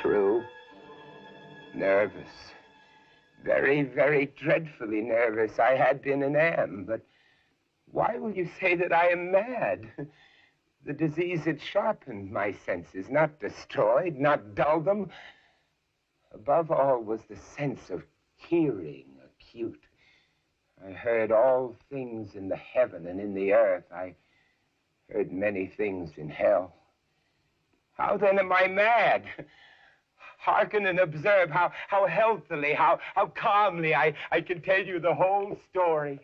True. Nervous. Very, very dreadfully nervous. I had been and am, but why will you say that I am mad? The disease had sharpened my senses, not destroyed, not dulled them. Above all was the sense of hearing acute. I heard all things in the heaven and in the earth. I heard many things in hell. How then am I mad? Hearken and observe how healthily, how calmly I can tell you the whole story.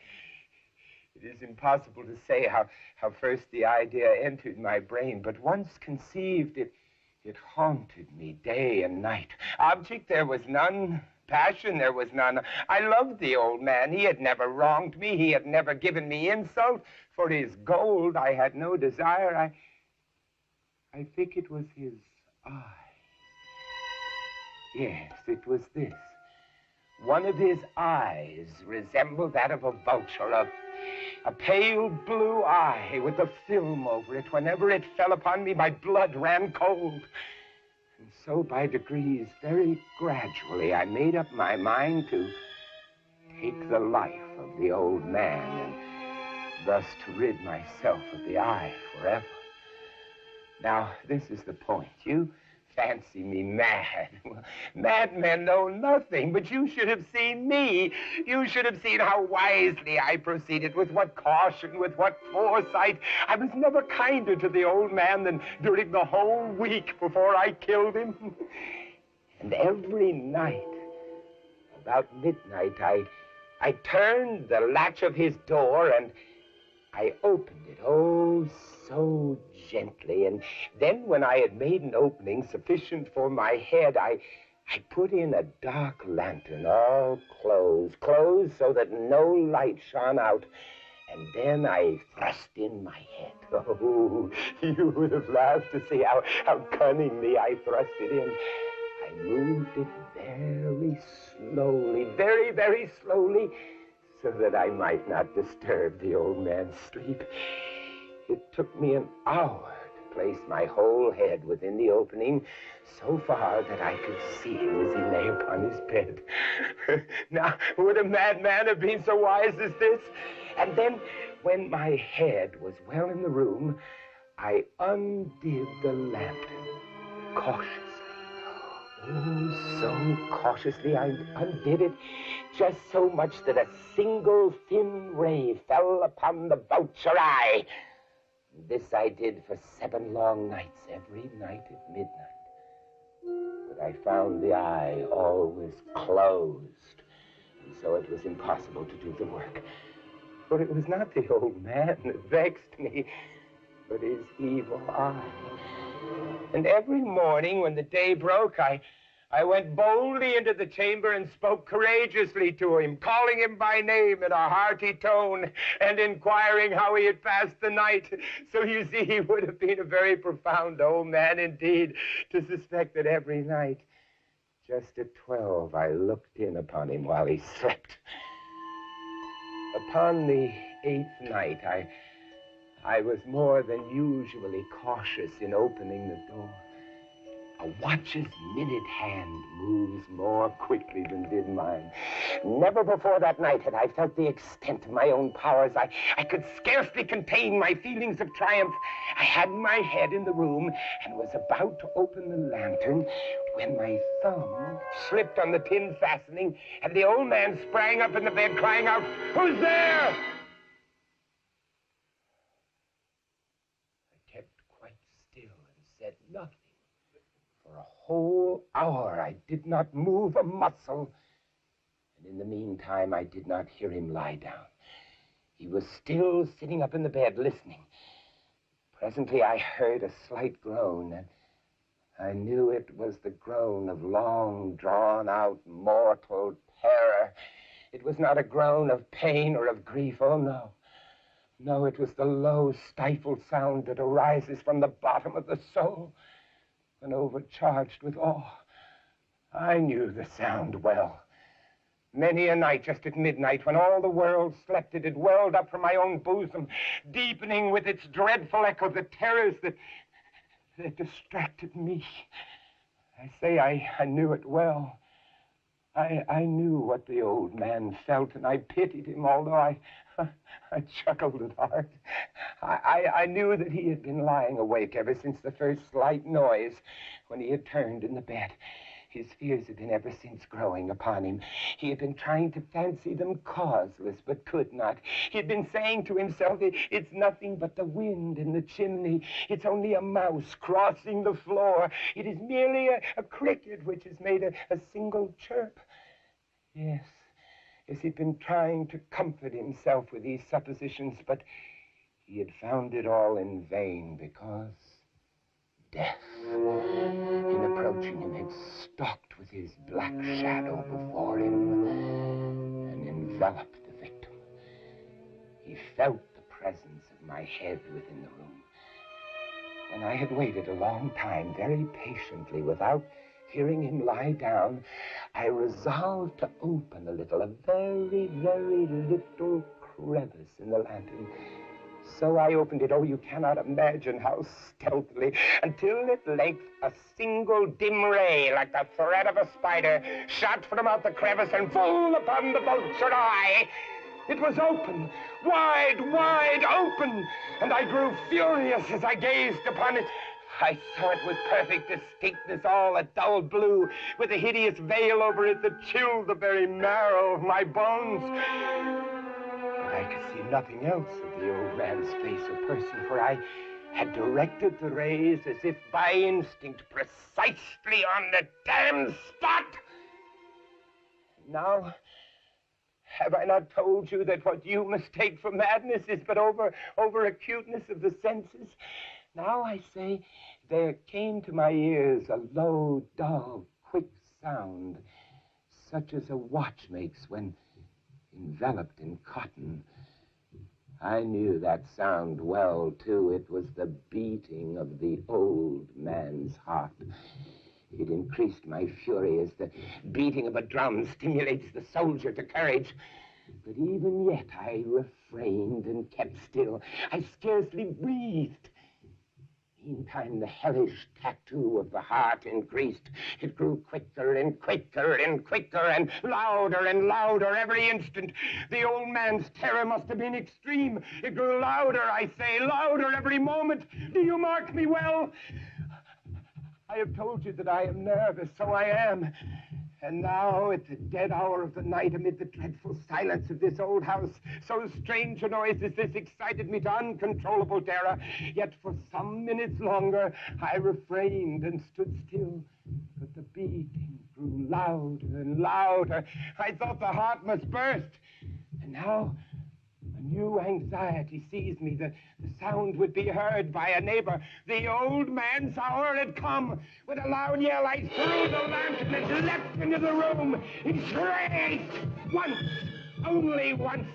It is impossible to say how first the idea entered my brain, but once conceived, it haunted me day and night. Object there was none, passion there was none. I loved the old man. He had never wronged me. He had never given me insult. For his gold I had no desire. I think it was his eye. Yes, it was this. One of his eyes resembled that of a vulture, a pale blue eye with a film over it. Whenever it fell upon me, my blood ran cold. And so by degrees, very gradually, I made up my mind to take the life of the old man and thus to rid myself of the eye forever. Now, this is the point. You fancy me mad. Madmen know nothing, but you should have seen me. You should have seen how wisely I proceeded, with what caution, with what foresight. I was never kinder to the old man than during the whole week before I killed him. And every night, about midnight, I turned the latch of his door and I opened it, oh, so gently. And then when I had made an opening sufficient for my head, I put in a dark lantern, all closed so that no light shone out. And then I thrust in my head. Oh, you would have laughed to see how cunningly I thrust it in. I moved it very slowly, very, very slowly, so that I might not disturb the old man's sleep. It took me an hour to place my whole head within the opening, so far that I could see him as he lay upon his bed. Now, would a madman have been so wise as this? And then, when my head was well in the room, I undid the lamp cautiously. Oh, so cautiously I undid it, just so much that a single thin ray fell upon the vulture eye. This I did for 7 long nights, every night at midnight. But I found the eye always closed, and so it was impossible to do the work. For it was not the old man that vexed me, but his evil eye. And every morning when the day broke, I went boldly into the chamber and spoke courageously to him, calling him by name in a hearty tone and inquiring how he had passed the night. So you see, he would have been a very profound old man indeed to suspect that every night, just at 12, I looked in upon him while he slept. Upon the 8th night, I was more than usually cautious in opening the door. A watch's minute hand moves more quickly than did mine. Never before that night had I felt the extent of my own powers. I could scarcely contain my feelings of triumph. I had my head in the room and was about to open the lantern when my thumb slipped on the tin fastening and the old man sprang up in the bed crying out, "Who's there?" I kept quite still and said nothing. For a whole hour I did not move a muscle. And in the meantime, I did not hear him lie down. He was still sitting up in the bed, listening. Presently, I heard a slight groan, and I knew it was the groan of long, drawn-out, mortal terror. It was not a groan of pain or of grief. Oh, no. No, it was the low, stifled sound that arises from the bottom of the soul when overcharged with awe. I knew the sound well. Many a night, just at midnight, when all the world slept, it had welled up from my own bosom, deepening with its dreadful echo the terrors that distracted me. I say I knew it well. I knew what the old man felt, and I pitied him, although I chuckled at heart. I knew that he had been lying awake ever since the first slight noise when he had turned in the bed. His fears had been ever since growing upon him. He had been trying to fancy them causeless, but could not. He had been saying to himself, "It's nothing but the wind in the chimney. It's only a mouse crossing the floor. It is merely a cricket which has made a single chirp." Yes, he'd been trying to comfort himself with these suppositions, but he had found it all in vain, because death, in approaching him, had stalked with his black shadow before him and enveloped the victim. He felt the presence of my head within the room. When I had waited a long time, very patiently, without hearing him lie down, I resolved to open a very, very little crevice in the lantern. So I opened it, oh, you cannot imagine how stealthily, until at length a single dim ray, like the thread of a spider, shot from out the crevice and full upon the vultured eye. It was open, wide, wide open, and I grew furious as I gazed upon it. I saw it with perfect distinctness, all a dull blue, with a hideous veil over it that chilled the very marrow of my bones. But I could see nothing else of the old man's face or person, for I had directed the rays as if by instinct precisely on the damned spot. Now, have I not told you that what you mistake for madness is but over acuteness of the senses? Now I say, there came to my ears a low, dull, quick sound, such as a watch makes when enveloped in cotton. I knew that sound well, too. It was the beating of the old man's heart. It increased my fury as the beating of a drum stimulates the soldier to courage. But even yet I refrained and kept still. I scarcely breathed. Meantime, the hellish tattoo of the heart increased. It grew quicker and quicker and quicker and louder every instant. The old man's terror must have been extreme. It grew louder, I say, louder every moment. Do you mark me well? I have told you that I am nervous, so I am. And now, at the dead hour of the night, amid the dreadful silence of this old house, so strange a noise as this excited me to uncontrollable terror. Yet for some minutes longer, I refrained and stood still. But the beating grew louder and louder. I thought the heart must burst. And now, a new anxiety seized me. The sound would be heard by a neighbor. The old man's hour had come. With a loud yell, I threw the lantern and leapt into the room. He shrieked once, only once.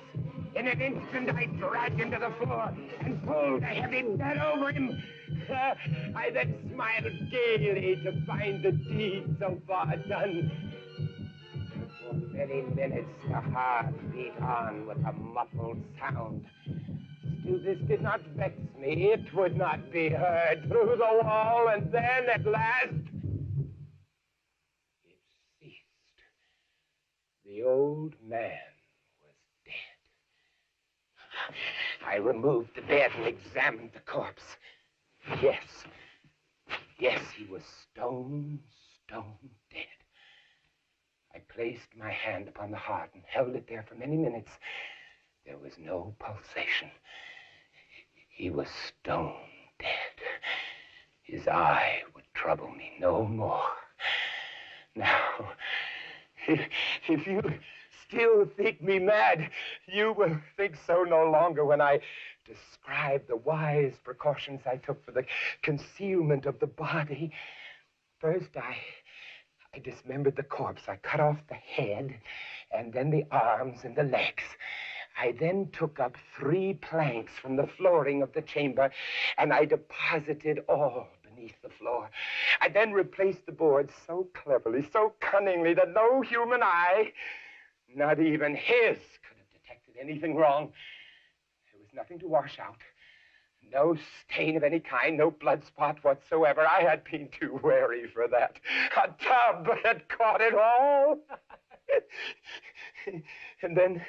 In an instant, I dragged him to the floor and pulled a heavy bed over him. I then smiled gaily to find the deed so far done. For many minutes, the heart beat on with a muffled sound. Still, this did not vex me. It would not be heard through the wall, and then, at last, The old man was dead. I removed the bed and examined the corpse. Yes. Yes, he was stone dead. I placed my hand upon the heart and held it there for many minutes. There was no pulsation. He was stone dead. His eye would trouble me no more. Now, if you still think me mad, you will think so no longer when I describe the wise precautions I took for the concealment of the body. First, I dismembered the corpse. I cut off the head, and then the arms and the legs. I then took up 3 planks from the flooring of the chamber, and I deposited all beneath the floor. I then replaced the boards so cleverly, so cunningly, that no human eye, not even his, could have detected anything wrong. There was nothing to wash out. No stain of any kind, no blood spot whatsoever. I had been too wary for that. A tub had caught it all. And then,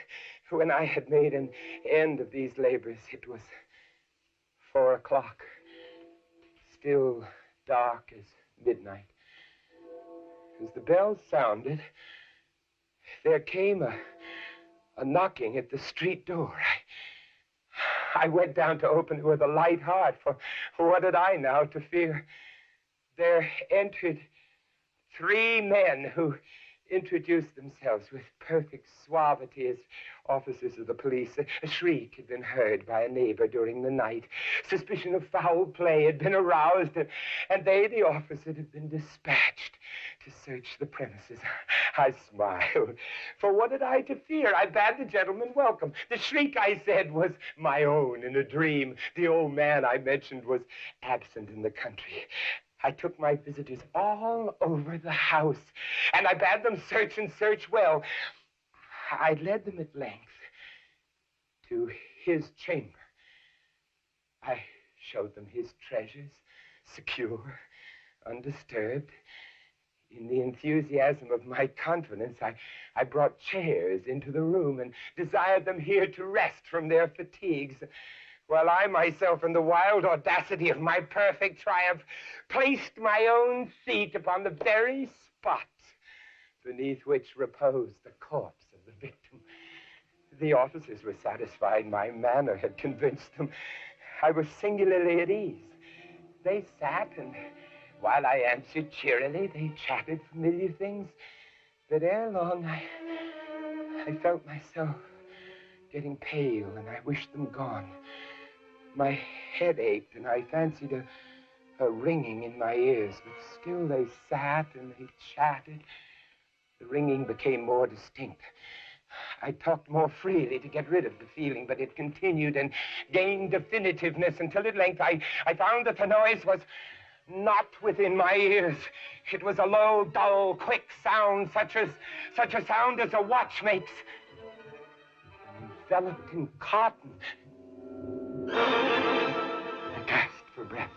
when I had made an end of these labors, it was 4 o'clock. Still dark as midnight. As the bell sounded, there came a knocking at the street door. I went down to open it with a light heart, for what had I now to fear? There entered 3 men who introduced themselves with perfect suavity as officers of the police. A shriek had been heard by a neighbor during the night. Suspicion of foul play had been aroused, and they, the officers, had been dispatched to search the premises. I smiled. For what had I to fear? I bade the gentleman welcome. The shriek, I said, was my own in a dream. The old man I mentioned was absent in the country. I took my visitors all over the house, and I bade them search and search well. I led them at length to his chamber. I showed them his treasures, secure, undisturbed. In the enthusiasm of my confidence, I brought chairs into the room and desired them here to rest from their fatigues, while I myself, in the wild audacity of my perfect triumph, placed my own feet upon the very spot beneath which reposed the corpse of the victim. The officers were satisfied my manner had convinced them. I was singularly at ease. They sat, and while I answered cheerily, they chatted familiar things. But ere long, I felt myself getting pale, and I wished them gone. My head ached, and I fancied a ringing in my ears, but still they sat and they chatted. The ringing became more distinct. I talked more freely to get rid of the feeling, but it continued and gained definitiveness until at length I found that the noise was not within my ears. It was a low, dull, quick sound, such a sound as a watch makes, enveloped in cotton. I gasped for breath,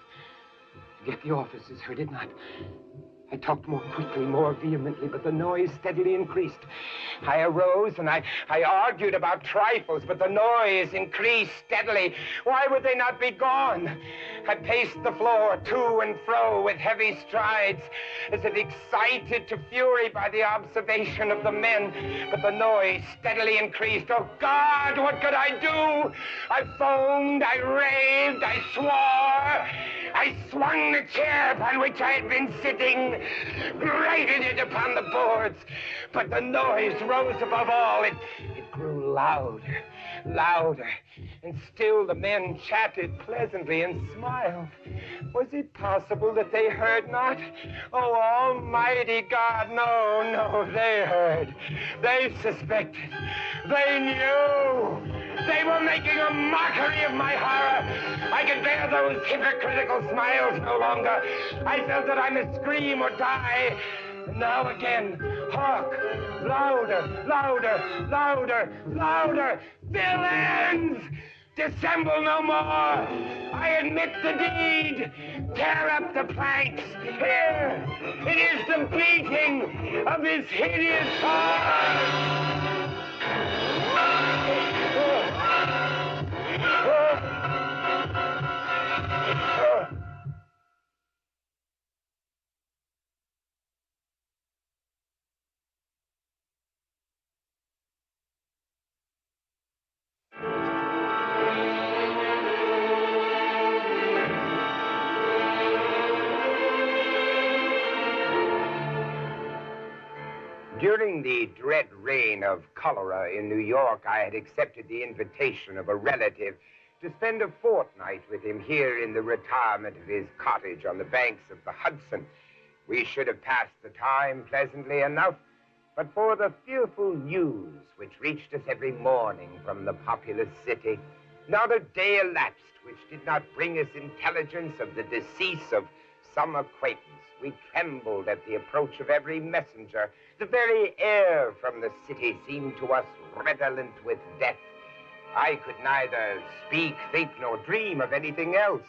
yet the officers heard it not. I talked more quickly, more vehemently, but the noise steadily increased. I arose and I argued about trifles, but the noise increased steadily. Why would they not be gone? I paced the floor to and fro with heavy strides, as if excited to fury by the observation of the men, but the noise steadily increased. Oh, God, what could I do? I foamed, I raved, I swore. I swung the chair upon which I had been sitting, grated it upon the boards, but the noise rose above all. It grew louder, louder, and still the men chatted pleasantly and smiled. Was it possible that they heard not? Oh, Almighty God, no, they heard. They suspected. They knew. They were making a mockery of my horror. I could bear those hypocritical smiles no longer. I felt that I must scream or die. And now again, hark, louder, louder, louder, louder. Villains! Dissemble no more. I admit the deed. Tear up the planks. Here, it is the beating of his hideous heart. During the dread reign of cholera in New York, I had accepted the invitation of a relative to spend a fortnight with him here in the retirement of his cottage on the banks of the Hudson. We should have passed the time pleasantly enough, but for the fearful news which reached us every morning from the populous city. Not a day elapsed which did not bring us intelligence of the decease of some acquaintance. We trembled at the approach of every messenger. The very air from the city seemed to us redolent with death. I could neither speak, think, nor dream of anything else.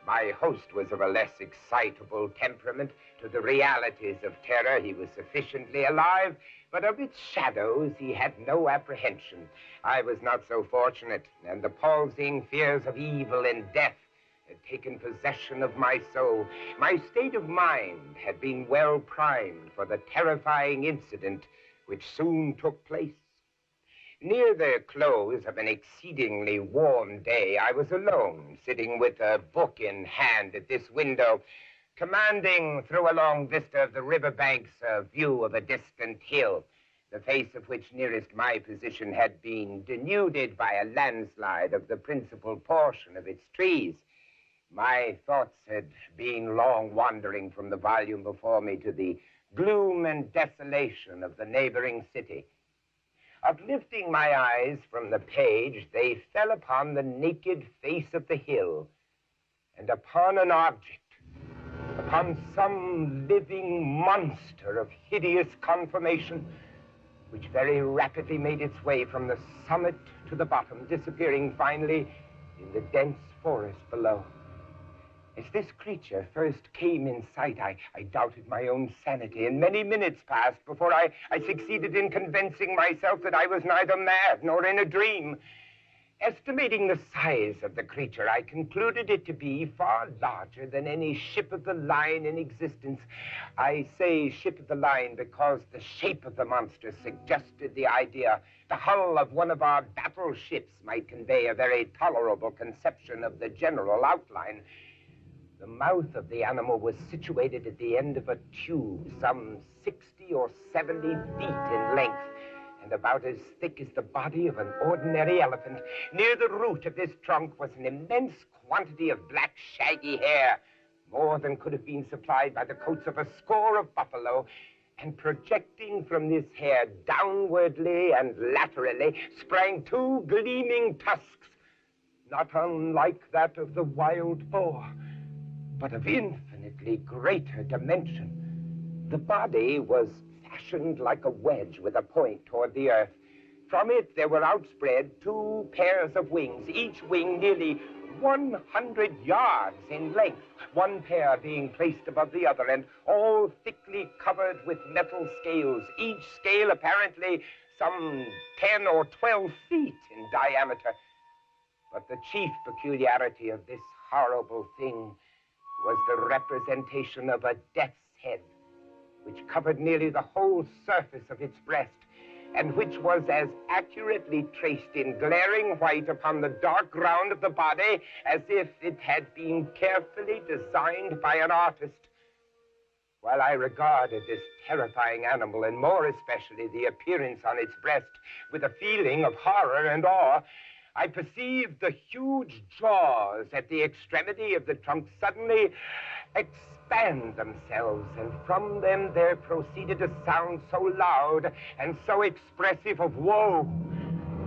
My host was of a less excitable temperament. To the realities of terror he was sufficiently alive, but of its shadows he had no apprehension. I was not so fortunate, and the palsying fears of evil and death had taken possession of my soul. My state of mind had been well primed for the terrifying incident which soon took place. Near the close of an exceedingly warm day, I was alone, sitting with a book in hand at this window, commanding through a long vista of the riverbanks a view of a distant hill, the face of which nearest my position had been denuded by a landslide of the principal portion of its trees. My thoughts had been long wandering from the volume before me to the gloom and desolation of the neighboring city. Uplifting my eyes from the page, they fell upon the naked face of the hill and upon an object, upon some living monster of hideous conformation, which very rapidly made its way from the summit to the bottom, disappearing finally in the dense forest below. As this creature first came in sight, I doubted my own sanity, and many minutes passed before I succeeded in convincing myself that I was neither mad nor in a dream. Estimating the size of the creature, I concluded it to be far larger than any ship of the line in existence. I say ship of the line because the shape of the monster suggested the idea. The hull of one of our battleships might convey a very tolerable conception of the general outline. The mouth of the animal was situated at the end of a tube, some 60 or 70 feet in length, and about as thick as the body of an ordinary elephant. Near the root of this trunk was an immense quantity of black, shaggy hair, more than could have been supplied by the coats of a score of buffalo, and projecting from this hair downwardly and laterally sprang two gleaming tusks, not unlike that of the wild boar, but of infinitely greater dimension. The body was fashioned like a wedge with a point toward the earth. From it there were outspread two pairs of wings, each wing nearly 100 yards in length, one pair being placed above the other, and all thickly covered with metal scales, each scale apparently some 10 or 12 feet in diameter. But the chief peculiarity of this horrible thing was the representation of a death's head, which covered nearly the whole surface of its breast, and which was as accurately traced in glaring white upon the dark ground of the body as if it had been carefully designed by an artist. While I regarded this terrifying animal, and more especially the appearance on its breast, with a feeling of horror and awe, I perceived the huge jaws at the extremity of the trunk suddenly expand themselves, and from them there proceeded a sound so loud and so expressive of woe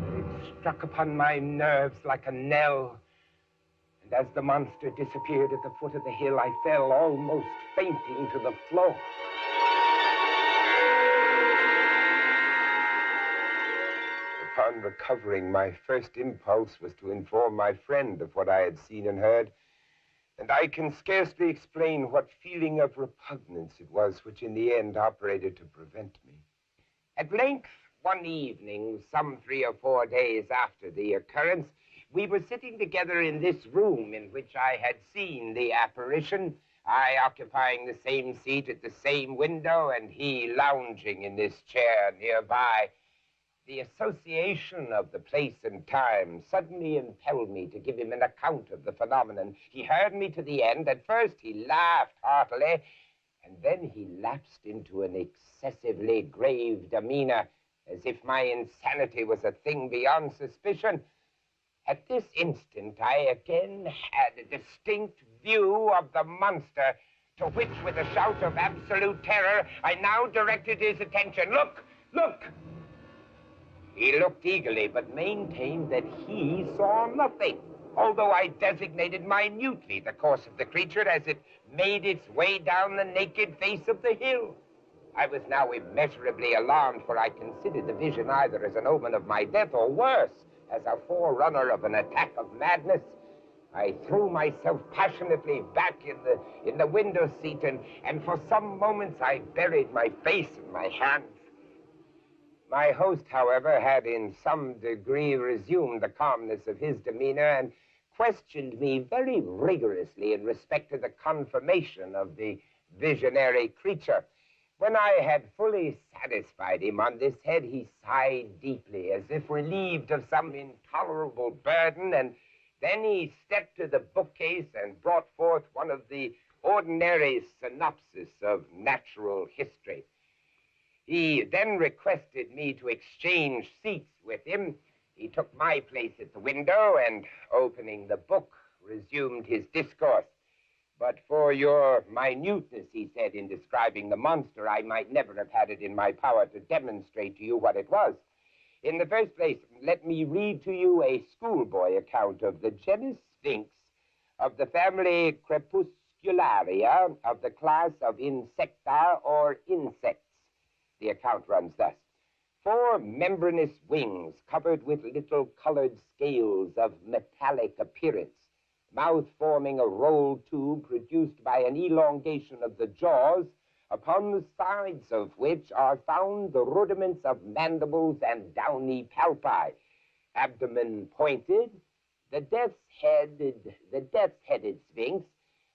that it struck upon my nerves like a knell. And as the monster disappeared at the foot of the hill, I fell almost fainting to the floor. Upon recovering, my first impulse was to inform my friend of what I had seen and heard. And I can scarcely explain what feeling of repugnance it was which in the end operated to prevent me. At length, one evening, some 3 or 4 days after the occurrence, we were sitting together in this room in which I had seen the apparition, I occupying the same seat at the same window, and he lounging in this chair nearby. The association of the place and time suddenly impelled me to give him an account of the phenomenon. He heard me to the end. At first, he laughed heartily, and then he lapsed into an excessively grave demeanor, as if my insanity was a thing beyond suspicion. At this instant, I again had a distinct view of the monster, to which, with a shout of absolute terror, I now directed his attention. Look! Look! He looked eagerly, but maintained that he saw nothing, although I designated minutely the course of the creature as it made its way down the naked face of the hill. I was now immeasurably alarmed, for I considered the vision either as an omen of my death, or worse, as a forerunner of an attack of madness. I threw myself passionately back in the window seat, and for some moments I buried my face in my hands. My host, however, had in some degree resumed the calmness of his demeanor and questioned me very rigorously in respect to the confirmation of the visionary creature. When I had fully satisfied him on this head, he sighed deeply, as if relieved of some intolerable burden, and then he stepped to the bookcase and brought forth one of the ordinary synopses of natural history. He then requested me to exchange seats with him. He took my place at the window and, opening the book, resumed his discourse. But for your minuteness, he said, in describing the monster, I might never have had it in my power to demonstrate to you what it was. In the first place, let me read to you a schoolboy account of the genus Sphinx, of the family Crepuscularia, of the class of Insecta or insects. The account runs thus. 4 membranous wings covered with little colored scales of metallic appearance, mouth forming a rolled tube produced by an elongation of the jaws, upon the sides of which are found the rudiments of mandibles and downy palpi. Abdomen pointed, the death's-headed Sphinx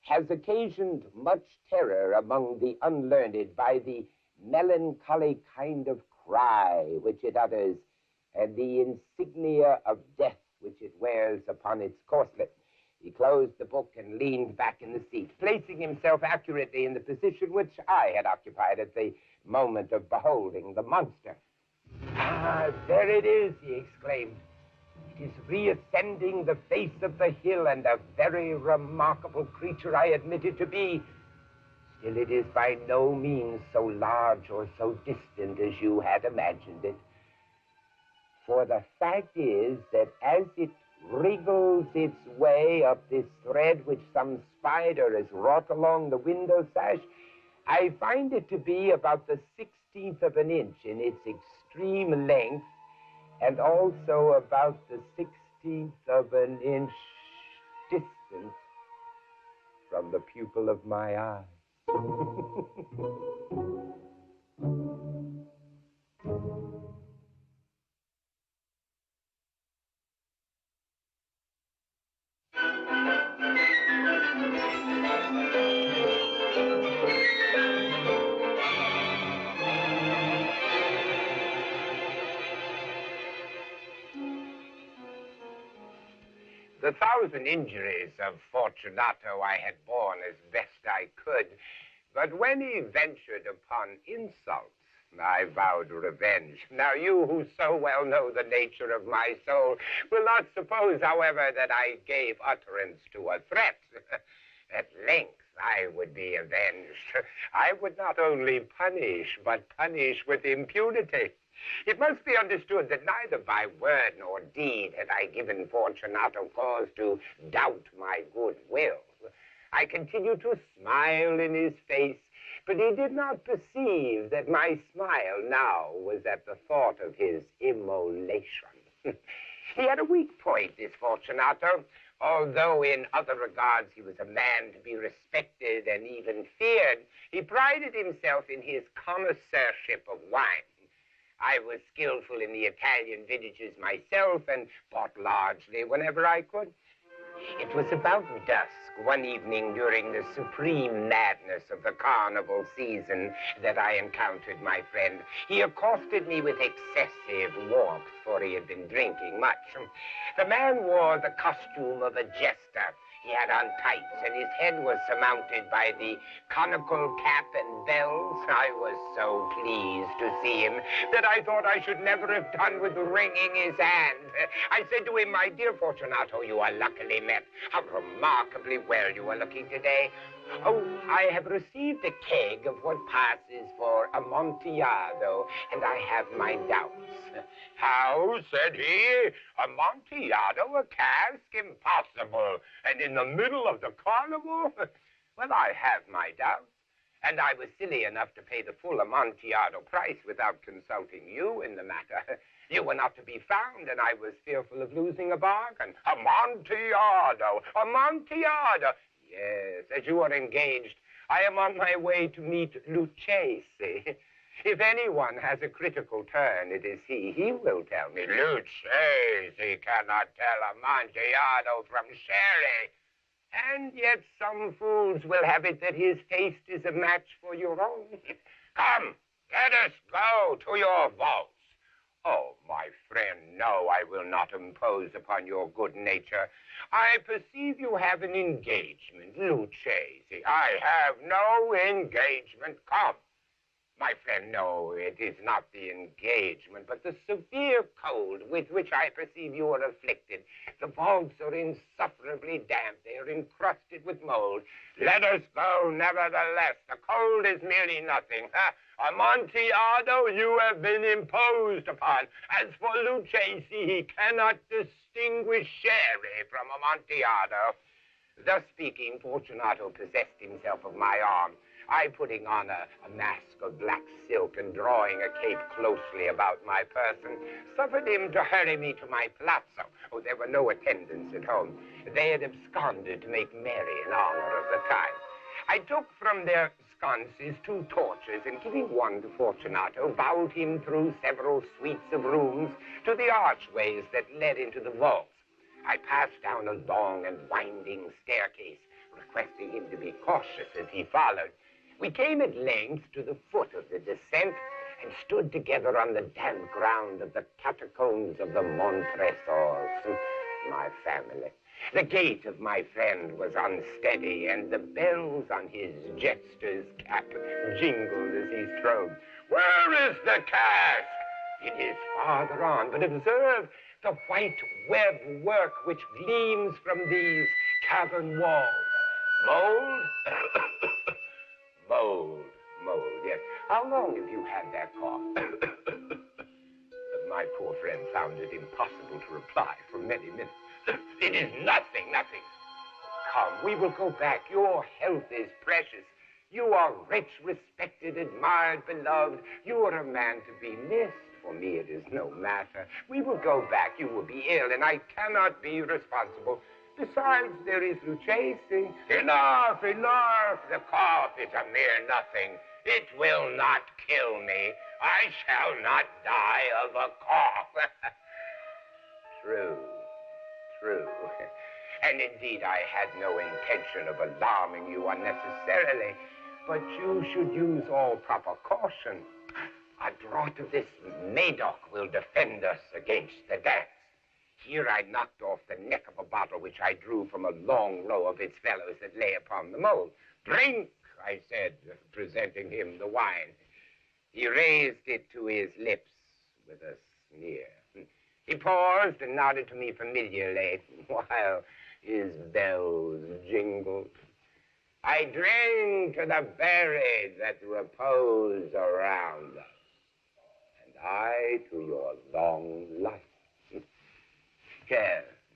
has occasioned much terror among the unlearned by the melancholy kind of cry which it utters, and the insignia of death which it wears upon its corselet. He closed the book and leaned back in the seat, placing himself accurately in the position which I had occupied at the moment of beholding the monster. Ah, there it is, he exclaimed. It is reascending the face of the hill, and a very remarkable creature I admit it to be. Still, it is by no means so large or so distant as you had imagined it. For the fact is that as it wriggles its way up this thread which some spider has wrought along the window sash, I find it to be about the 16th of an inch in its extreme length, and also about the 16th of an inch distance from the pupil of my eye. The 1,000 injuries of Fortunato I had borne as best I could, but when he ventured upon insults, I vowed revenge. Now, you who so well know the nature of my soul will not suppose, however, that I gave utterance to a threat. At length, I would be avenged. I would not only punish, but punish with impunity. It must be understood that neither by word nor deed had I given Fortunato cause to doubt my good will. I continued to smile in his face, but he did not perceive that my smile now was at the thought of his immolation. He had a weak point, this Fortunato, Although in other regards he was a man to be respected and even feared, he prided himself in his connoisseurship of wine. I was skillful in the Italian vintages myself and bought largely whenever I could. It was about dusk one evening during the supreme madness of the carnival season that I encountered my friend. He accosted me with excessive warmth, for he had been drinking much. The man wore the costume of a jester. He had on tights, and his head was surmounted by the conical cap and bells. I was so pleased to see him that I thought I should never have done with wringing his hand. I said to him, "My dear Fortunato, you are luckily met. How remarkably well you are looking today. Oh, I have received a keg of what passes for Amontillado, and I have my doubts." "How," said he, "Amontillado, a cask? Impossible. And in the middle of the carnival?" "Well, I have my doubts, and I was silly enough to pay the full Amontillado price without consulting you in the matter. You were not to be found, and I was fearful of losing a bargain." "Amontillado, Amontillado." "Yes, as you are engaged, I am on my way to meet Lucchesi. If anyone has a critical turn, it is he. He will tell me." "Lucchesi cannot tell Amontillado from sherry. And yet some fools will have it that his taste is a match for your own. Come, let us go to your vaults." "Oh, my friend, no, I will not impose upon your good nature. I perceive you have an engagement, Lucchesi." "I have no engagement. Come." "My friend, no, it is not the engagement, but the severe cold with which I perceive you are afflicted. The vaults are insufferably damp. They are encrusted with mold." "Let us go, nevertheless. The cold is merely nothing. Amontillado, you have been imposed upon. As for Lucchesi, he cannot distinguish sherry from Amontillado." Thus speaking, Fortunato possessed himself of my arm. I, putting on a mask of black silk and drawing a cape closely about my person, suffered him to hurry me to my palazzo. Oh, there were no attendants at home. They had absconded to make merry in honor of the time. I took from their sconces 2 torches, and giving one to Fortunato, bowed him through several suites of rooms to the archways that led into the vaults. I passed down a long and winding staircase, requesting him to be cautious as he followed. We came at length to the foot of the descent and stood together on the damp ground of the catacombs of the Montresors, my family. The gait of my friend was unsteady, and the bells on his jester's cap jingled as he strode. "Where is the cask?" "It is farther on, but observe the white web work which gleams from these cavern walls." "Mold?" Mold, yes. How long have you had that cough?" My poor friend found it impossible to reply for many minutes. "It is nothing. Come, we will go back. Your health is precious. You are rich, respected, admired, beloved. You are a man to be missed. For me, it is no matter. We will go back. You will be ill, and I cannot be responsible. Besides, there is Lucchesi." Enough. The cough is a mere nothing. It will not kill me. I shall not die of a cough." True. And indeed, I had no intention of alarming you unnecessarily, but you should use all proper caution. A draught of this Medoc will defend us against the dance. Here I knocked off the neck of a bottle which I drew from a long row of its fellows that lay upon the mold. "Drink," I said, presenting him the wine. He raised it to his lips with a sneer. He paused and nodded to me familiarly while his bells jingled. "I drink to the buried that repose around us, and I to your long life."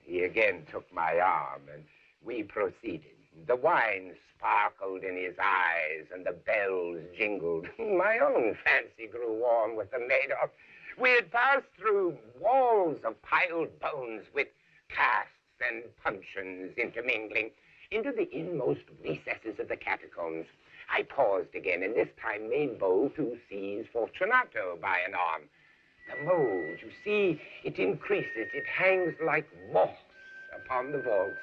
He again took my arm, and we proceeded. The wine sparkled in his eyes, and the bells jingled. My own fancy grew warm with the Madoff. We had passed through walls of piled bones with casts and puncheons intermingling, into the inmost recesses of the catacombs. I paused again, and this time made bold to seize Fortunato by an arm. The mold, you see, it increases. It hangs like moss upon the vaults.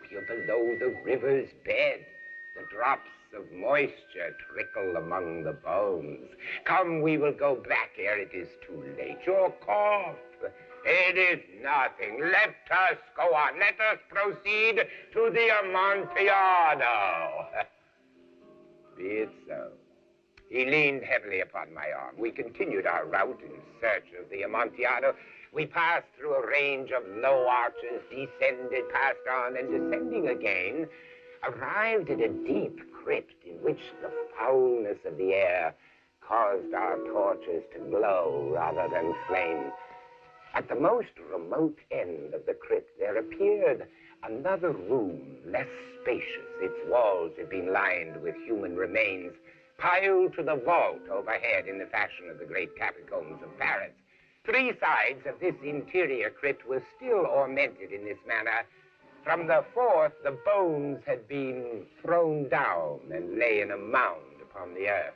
We are below the river's bed. The drops of moisture trickle among the bones. Come, we will go back ere it is too late. Your cough, it is nothing. Let us go on. Let us proceed to the Amontillado. Be it so. He leaned heavily upon my arm. We continued our route in search of the Amontillado. We passed through a range of low arches, descended, passed on, and descending again, arrived at a deep crypt in which the foulness of the air caused our torches to glow rather than flame. At the most remote end of the crypt, there appeared another room, less spacious. Its walls had been lined with human remains, piled to the vault overhead in the fashion of the great catacombs of Paris. Three sides of this interior crypt were still ornamented in this manner. From the fourth, the bones had been thrown down and lay in a mound upon the earth.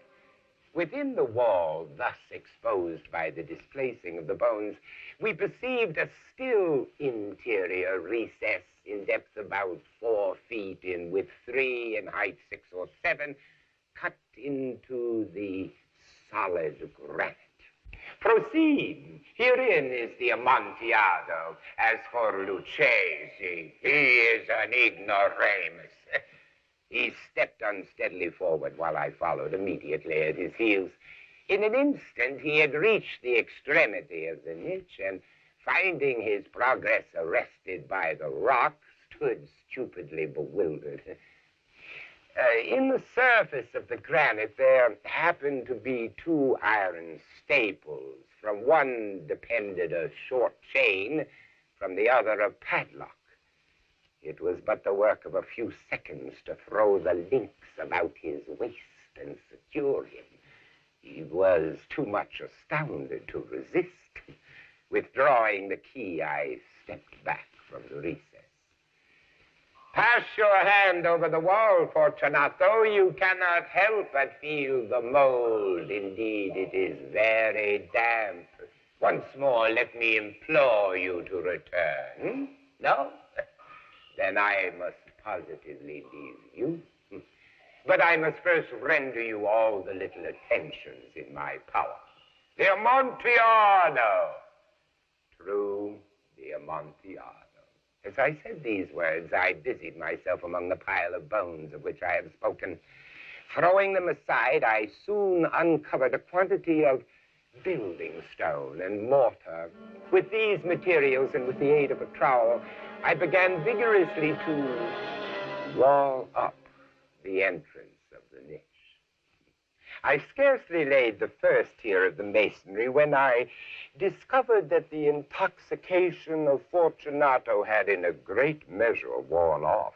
Within the wall, thus exposed by the displacing of the bones, we perceived a still interior recess in depth about 4 feet, in width 3, in height 6 or 7, cut into the solid granite. Proceed. Herein is the Amontillado. As for Lucchesi, he is an ignoramus. He stepped unsteadily forward while I followed immediately at his heels. In an instant, he had reached the extremity of the niche, and finding his progress arrested by the rock, stood stupidly bewildered. In the surface of the granite, there happened to be 2 iron staples. From one depended a short chain, from the other a padlock. It was but the work of a few seconds to throw the links about his waist and secure him. He was too much astounded to resist. Withdrawing the key, I stepped back from the recess. Pass your hand over the wall, Fortunato. You cannot help but feel the mold. Indeed, it is very damp. Once more, let me implore you to return. No? Then I must positively leave you. But I must first render you all the little attentions in my power. The Amontillado. True, the Amontillado. As I said these words, I busied myself among the pile of bones of which I have spoken. Throwing them aside, I soon uncovered a quantity of building stone and mortar. With these materials and with the aid of a trowel, I began vigorously to wall up the entrance of the niche. I scarcely laid the first tier of the masonry when I discovered that the intoxication of Fortunato had in a great measure worn off.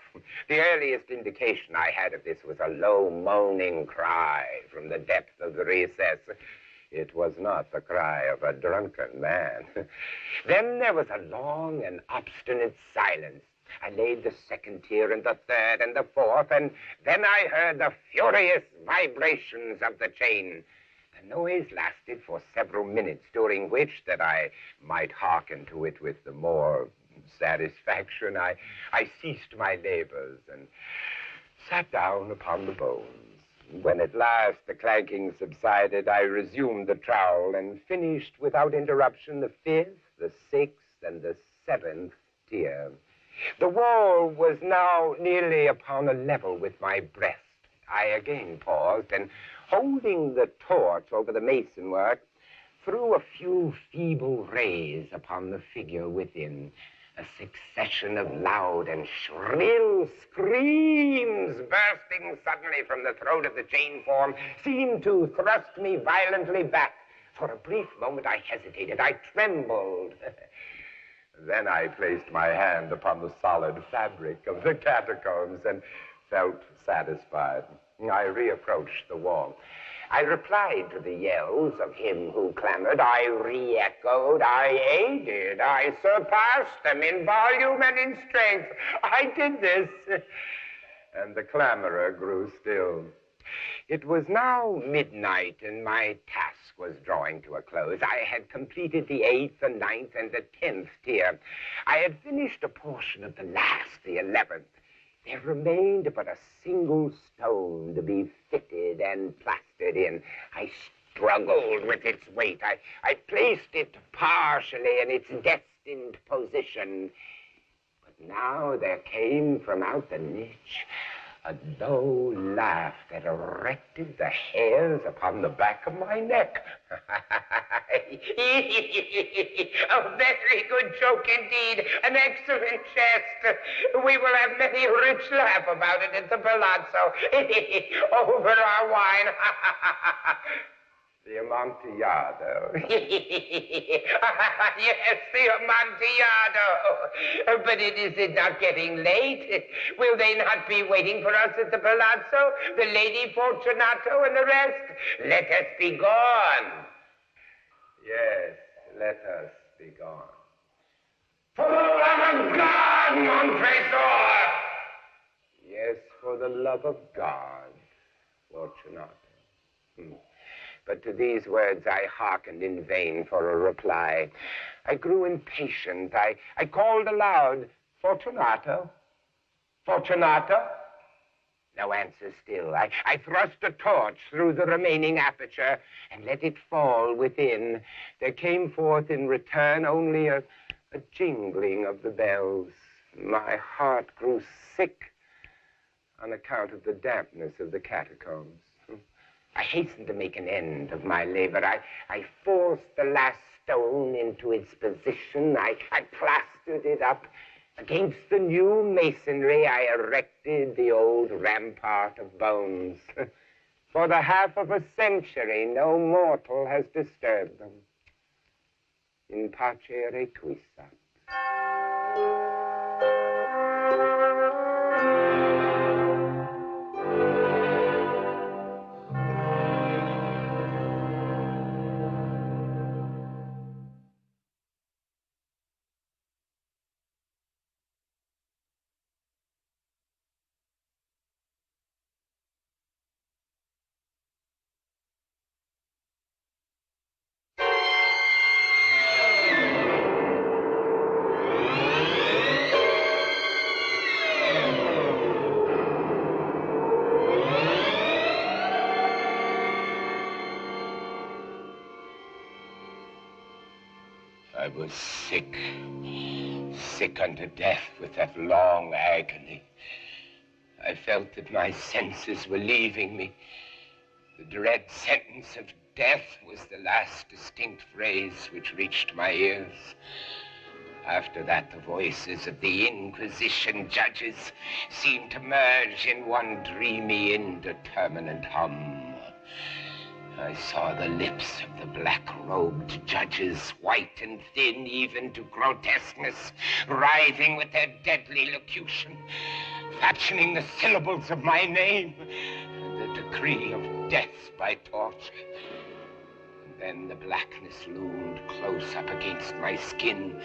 The earliest indication I had of this was a low moaning cry from the depth of the recess. It was not the cry of a drunken man. Then there was a long and obstinate silence. I laid the second tier and the third and the fourth, and then I heard the furious vibrations of the chain. The noise lasted for several minutes, during which, that I might hearken to it with the more satisfaction, I ceased my labors and sat down upon the bones. When at last the clanking subsided, I resumed the trowel and finished without interruption the 5th, the 6th, and the 7th tier. The wall was now nearly upon a level with my breast. I again paused, and holding the torch over the masonwork, threw a few feeble rays upon the figure within. A succession of loud and shrill screams bursting suddenly from the throat of the chain form seemed to thrust me violently back. For a brief moment I hesitated. I trembled. Then I placed my hand upon the solid fabric of the catacombs and felt satisfied. I reapproached the wall. I replied to the yells of him who clamored. I re-echoed. I aided. I surpassed them in volume and in strength. I did this. And the clamorer grew still. It was now midnight, and my task was drawing to a close. I had completed the 8th, the 9th, and the 10th tier. I had finished a portion of the last, the 11th. There remained but a single stone to be fitted and plastered in. I struggled with its weight. I placed it partially in its destined position. But now there came from out the niche a low laugh that erected the hairs upon the back of my neck. A very good joke indeed, an excellent jest. We will have many a rich laugh about it at the palazzo, over our wine. The Amontillado. Yes, the Amontillado. But is it not getting late? Will they not be waiting for us at the palazzo? The Lady Fortunato and the rest? Let us be gone. Yes, let us be gone. For the love of God, Montresor! Yes, for the love of God, Fortunato. But to these words I hearkened in vain for a reply. I grew impatient. I called aloud, Fortunato? Fortunato? No answer still. I thrust a torch through the remaining aperture and let it fall within. There came forth in return only a jingling of the bells. My heart grew sick on account of the dampness of the catacombs. I hastened to make an end of my labor. I forced the last stone into its position. I plastered it up. Against the new masonry, I erected the old rampart of bones. For the half of a century, no mortal has disturbed them. In pace requiescat. I was sick unto death with that long agony. I felt that my senses were leaving me. The dread sentence of death was the last distinct phrase which reached my ears. After that, the voices of the Inquisition judges seemed to merge in one dreamy, indeterminate hum. I saw the lips of the black-robed judges, white and thin even to grotesqueness, writhing with their deadly locution, fashioning the syllables of my name and the decree of death by torture. And then the blackness loomed close up against my skin,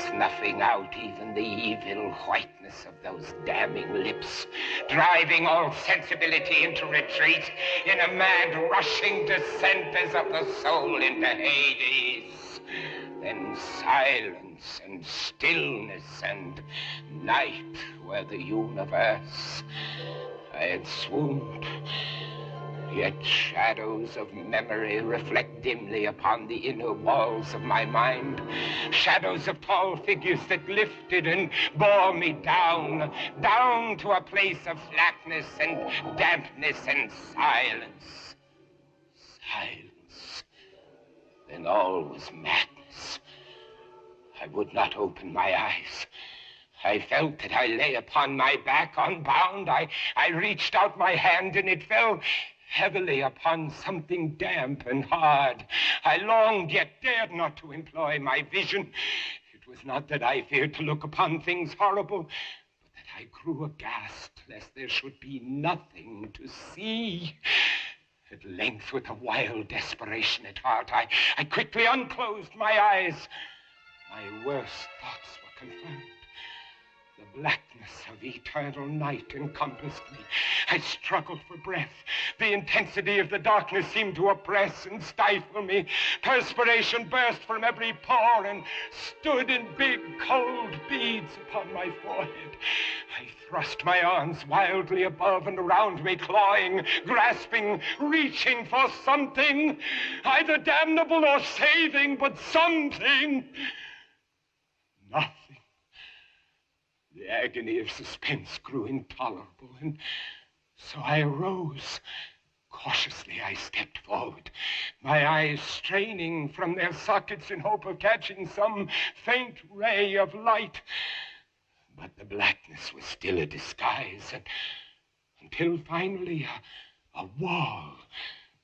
snuffing out even the evil whiteness of those damning lips, driving all sensibility into retreat in a mad rushing descent as of the soul into Hades. Then silence and stillness and night were the universe. I had swooned. Yet shadows of memory reflect dimly upon the inner walls of my mind. Shadows of tall figures that lifted and bore me down to a place of flatness and dampness and silence. Silence. Then all was madness. I would not open my eyes. I felt that I lay upon my back unbound. I reached out my hand and it fell heavily upon something damp and hard. I longed, yet dared not to employ my vision. It was not that I feared to look upon things horrible, but that I grew aghast lest there should be nothing to see. At length, with a wild desperation at heart, I quickly unclosed my eyes. My worst thoughts were confirmed. The blackness of eternal night encompassed me. I struggled for breath. The intensity of the darkness seemed to oppress and stifle me. Perspiration burst from every pore and stood in big, cold beads upon my forehead. I thrust my arms wildly above and around me, clawing, grasping, reaching for something, either damnable or saving, but something. Nothing. The agony of suspense grew intolerable, and so I arose. Cautiously, I stepped forward, my eyes straining from their sockets in hope of catching some faint ray of light. But the blackness was still a disguise, and until finally a wall,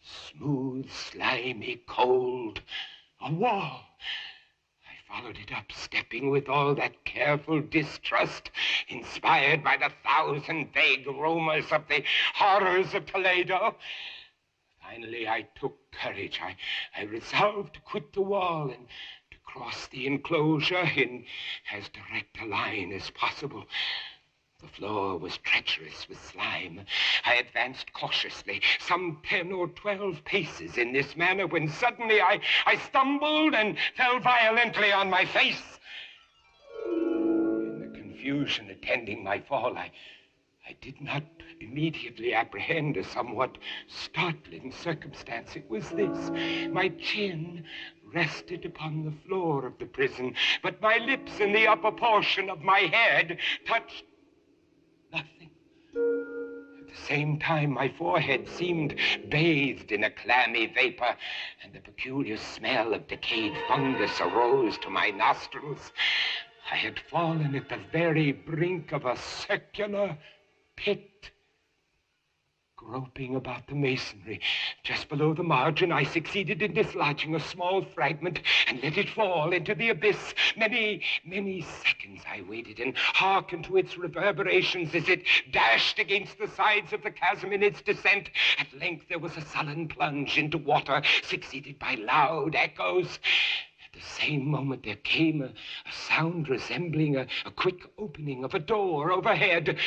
smooth, slimy, cold, a wall. I followed it up, stepping with all that careful distrust inspired by the thousand vague rumors of the horrors of Toledo. Finally, I took courage. I resolved to quit the wall and to cross the enclosure in as direct a line as possible. The floor was treacherous with slime. I advanced cautiously, some 10 or 12 paces in this manner, when suddenly I stumbled and fell violently on my face. In the confusion attending my fall, I did not immediately apprehend a somewhat startling circumstance. It was this: my chin rested upon the floor of the prison, but my lips and the upper portion of my head touched nothing. At the same time, my forehead seemed bathed in a clammy vapor, and the peculiar smell of decayed fungus arose to my nostrils. I had fallen at the very brink of a circular pit. Groping about the masonry, just below the margin, I succeeded in dislodging a small fragment and let it fall into the abyss. Many, many seconds I waited and hearkened to its reverberations as it dashed against the sides of the chasm in its descent. At length there was a sullen plunge into water, succeeded by loud echoes. At the same moment there came a sound resembling a quick opening of a door overhead,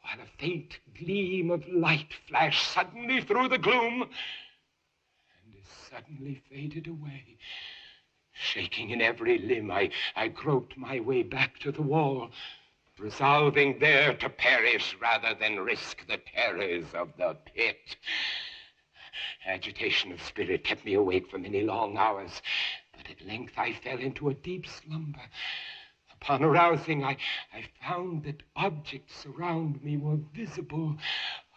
while a faint gleam of light flashed suddenly through the gloom and as suddenly faded away. Shaking in every limb, I groped my way back to the wall, resolving there to perish rather than risk the terrors of the pit. Agitation of spirit kept me awake for many long hours, but at length I fell into a deep slumber. Upon arousing, I found that objects around me were visible,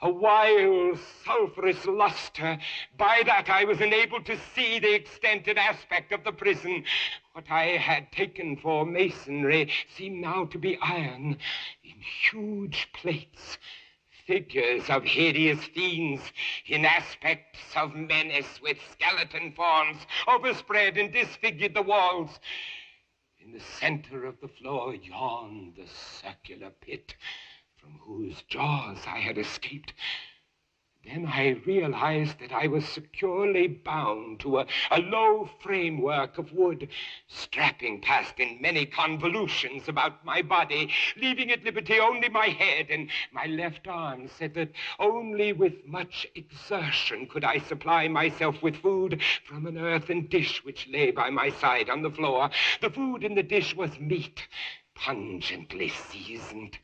a wild, sulphurous luster. By that I was enabled to see the extent and aspect of the prison. What I had taken for masonry seemed now to be iron in huge plates. Figures of hideous fiends in aspects of menace with skeleton forms overspread and disfigured the walls. In the center of the floor yawned the circular pit from whose jaws I had escaped. Then I realized that I was securely bound to a low framework of wood, strapping past in many convolutions about my body, leaving at liberty only my head and my left arm, so that only with much exertion could I supply myself with food from an earthen dish which lay by my side on the floor. The food in the dish was meat, pungently seasoned.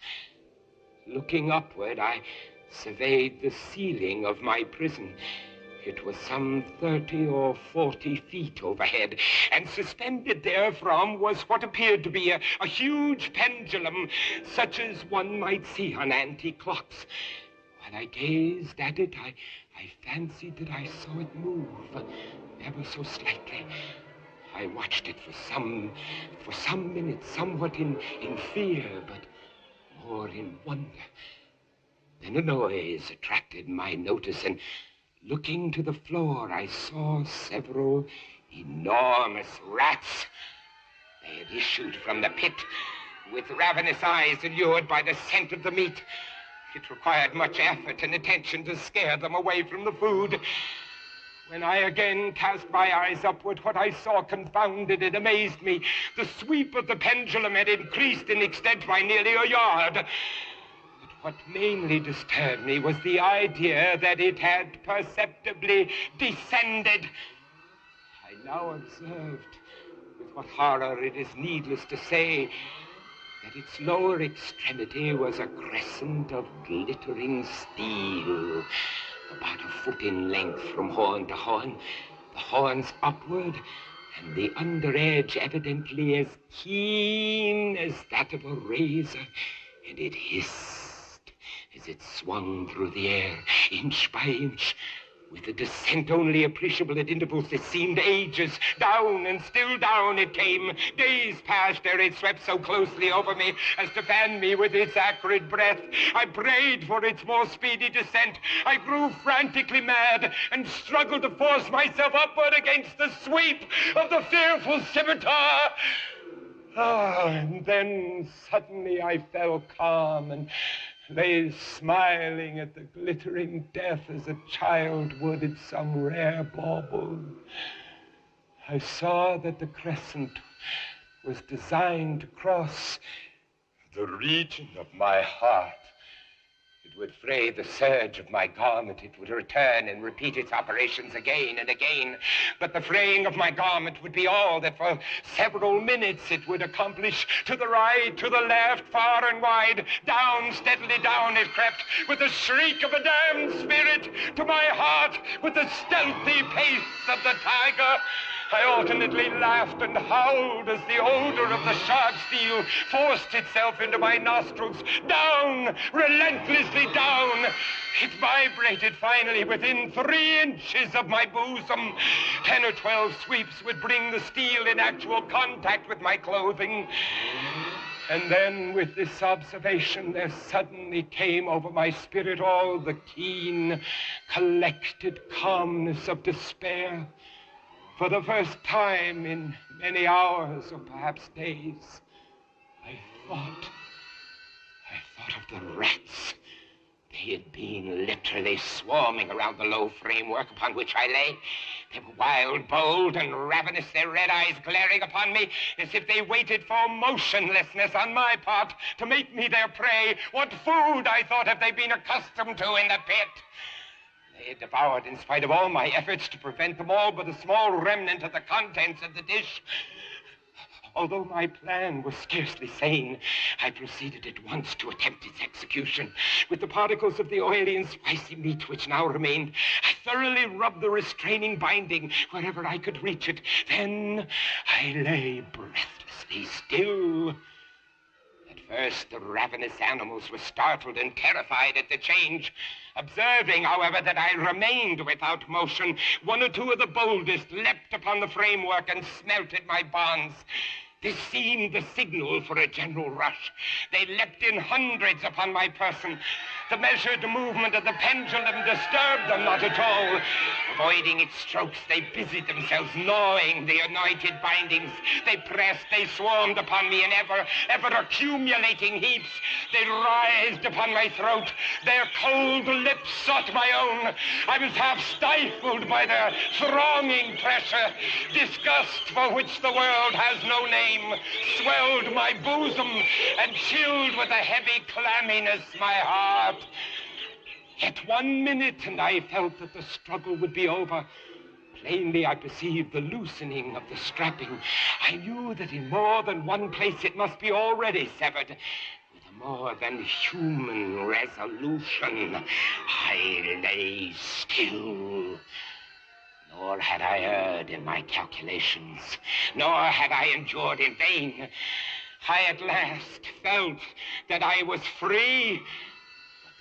Looking upward, I surveyed the ceiling of my prison. It was some 30 or 40 feet overhead, and suspended therefrom was what appeared to be a huge pendulum, such as one might see on antique clocks. While I gazed at it, I fancied that I saw it move, ever so slightly. I watched it for some minutes, somewhat in fear, but more in wonder. Then a noise attracted my notice, and looking to the floor, I saw several enormous rats. They had issued from the pit with ravenous eyes, allured by the scent of the meat. It required much effort and attention to scare them away from the food. When I again cast my eyes upward, what I saw confounded and amazed me. The sweep of the pendulum had increased in extent by nearly a yard. But what mainly disturbed me was the idea that it had perceptibly descended. I now observed, with what horror it is needless to say, that its lower extremity was a crescent of glittering steel, about a foot in length from horn to horn, the horns upward, and the under edge evidently as keen as that of a razor, and it hissed as it swung through the air, inch by inch, with a descent only appreciable at intervals that seemed ages. Down and still down it came. Days passed ere it swept so closely over me as to fan me with its acrid breath. I prayed for its more speedy descent. I grew frantically mad and struggled to force myself upward against the sweep of the fearful scimitar. And then suddenly I fell calm and lay smiling at the glittering death as a child would at some rare bauble. I saw that the crescent was designed to cross the region of my heart. It would fray the serge of my garment. It would return and repeat its operations again and again. But the fraying of my garment would be all that for several minutes it would accomplish. To the right, to the left, far and wide, down, steadily down it crept, with the shriek of a damned spirit, to my heart, with the stealthy pace of the tiger. I alternately laughed and howled as the odor of the sharp steel forced itself into my nostrils. Down, relentlessly down. It vibrated finally within 3 inches of my bosom. 10 or 12 sweeps would bring the steel in actual contact with my clothing. And then, with this observation, there suddenly came over my spirit all the keen, collected calmness of despair. For the first time in many hours, or perhaps days, I thought of the rats. They had been literally swarming around the low framework upon which I lay. They were wild, bold, and ravenous, their red eyes glaring upon me as if they waited for motionlessness on my part to make me their prey. What food, I thought, have they been accustomed to in the pit? They had devoured, in spite of all my efforts to prevent them, all but a small remnant of the contents of the dish. Although my plan was scarcely sane, I proceeded at once to attempt its execution. With the particles of the oily and spicy meat which now remained, I thoroughly rubbed the restraining binding wherever I could reach it. Then I lay breathlessly still. At first, the ravenous animals were startled and terrified at the change. Observing, however, that I remained without motion, 1 or 2 of the boldest leapt upon the framework and smelt at my bonds. This seemed the signal for a general rush. They leapt in hundreds upon my person. The measured movement of the pendulum disturbed them not at all. Avoiding its strokes, they busied themselves gnawing the anointed bindings. They pressed, they swarmed upon me in ever accumulating heaps. They writhed upon my throat. Their cold lips sought my own. I was half stifled by their thronging pressure. Disgust, for which the world has no name, swelled my bosom and chilled with a heavy clamminess my heart. Yet 1 minute, and I felt that the struggle would be over. Plainly, I perceived the loosening of the strapping. I knew that in more than one place it must be already severed. With a more than human resolution, I lay still. Nor had I erred in my calculations, nor had I endured in vain. I at last felt that I was free.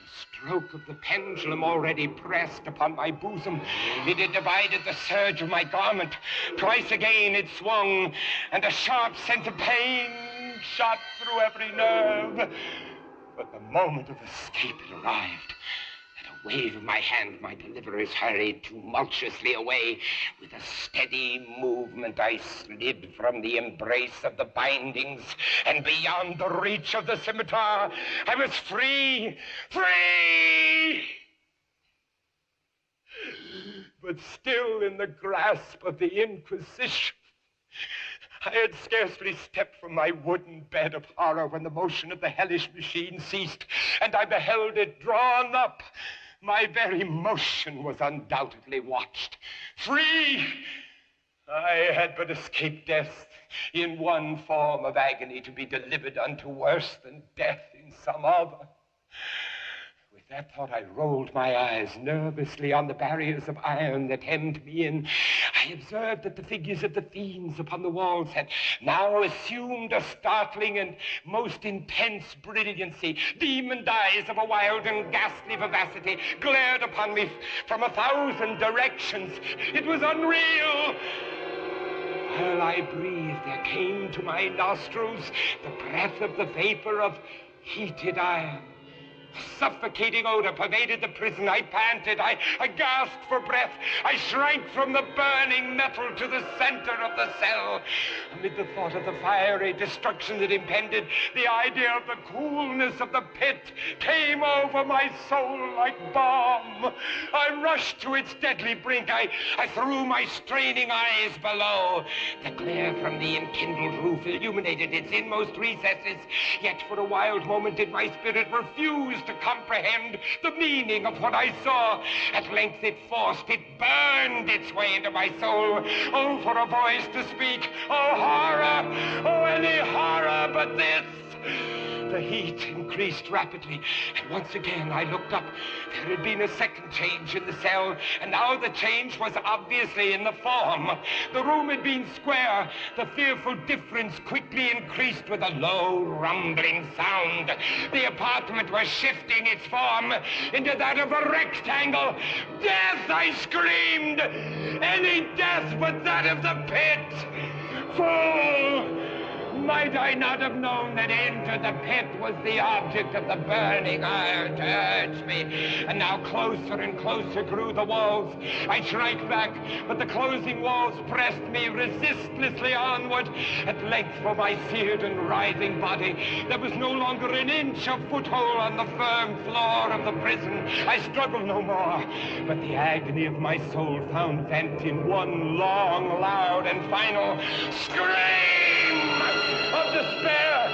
The stroke of the pendulum already pressed upon my bosom. It had divided the serge of my garment. Twice again it swung, and a sharp sense of pain shot through every nerve. But the moment of escape had arrived. At a wave of my hand, my deliverers hurried tumultuously away. With a steady movement, I slid from the embrace of the bindings and beyond the reach of the scimitar. I was free, free! But still in the grasp of the Inquisition. I had scarcely stepped from my wooden bed of horror when the motion of the hellish machine ceased, and I beheld it drawn up. My very motion was undoubtedly watched. Free! I had but escaped death in one form of agony, to be delivered unto worse than death in some other. With that thought, I rolled my eyes nervously on the barriers of iron that hemmed me in. I observed that the figures of the fiends upon the walls had now assumed a startling and most intense brilliancy. Demon eyes of a wild and ghastly vivacity glared upon me from 1,000 directions. It was unreal. While I breathed, there came to my nostrils the breath of the vapor of heated iron. A suffocating odor pervaded the prison. I panted. I gasped for breath. I shrank from the burning metal to the center of the cell. Amid the thought of the fiery destruction that impended, the idea of the coolness of the pit came over my soul like balm. I rushed to its deadly brink. I threw my straining eyes below. The glare from the enkindled roof illuminated its inmost recesses. Yet for a wild moment did my spirit refuse to comprehend the meaning of what I saw. At length it burned its way into my soul. Oh, for a voice to speak. Oh, horror. Oh, any horror but this. The heat increased rapidly, and once again I looked up. There had been a second change in the cell, and now the change was obviously in the form. The room had been square. The fearful difference quickly increased with a low, rumbling sound. The apartment was shifting its form into that of a rectangle. Death, I screamed! Any death but that of the pit! Fool! Might I not have known that into the pit was the object of the burning iron to urge me? And now closer and closer grew the walls. I shrank back, but the closing walls pressed me resistlessly onward. At length, for my seared and writhing body, there was no longer an inch of foothold on the firm floor of the prison. I struggled no more, but the agony of my soul found vent in one long, loud, and final scream of despair.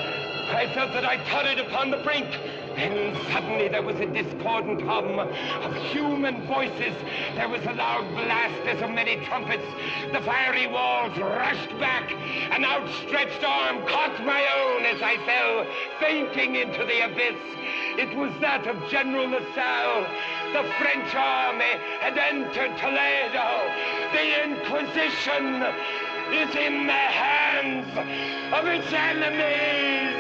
I felt that I tottered upon the brink. Then suddenly there was a discordant hum of human voices. There was a loud blast as of many trumpets. The fiery walls rushed back. An outstretched arm caught my own as I fell, fainting into the abyss. It was that of General Lasalle. The French army had entered Toledo. The Inquisition is in the hands of its enemies.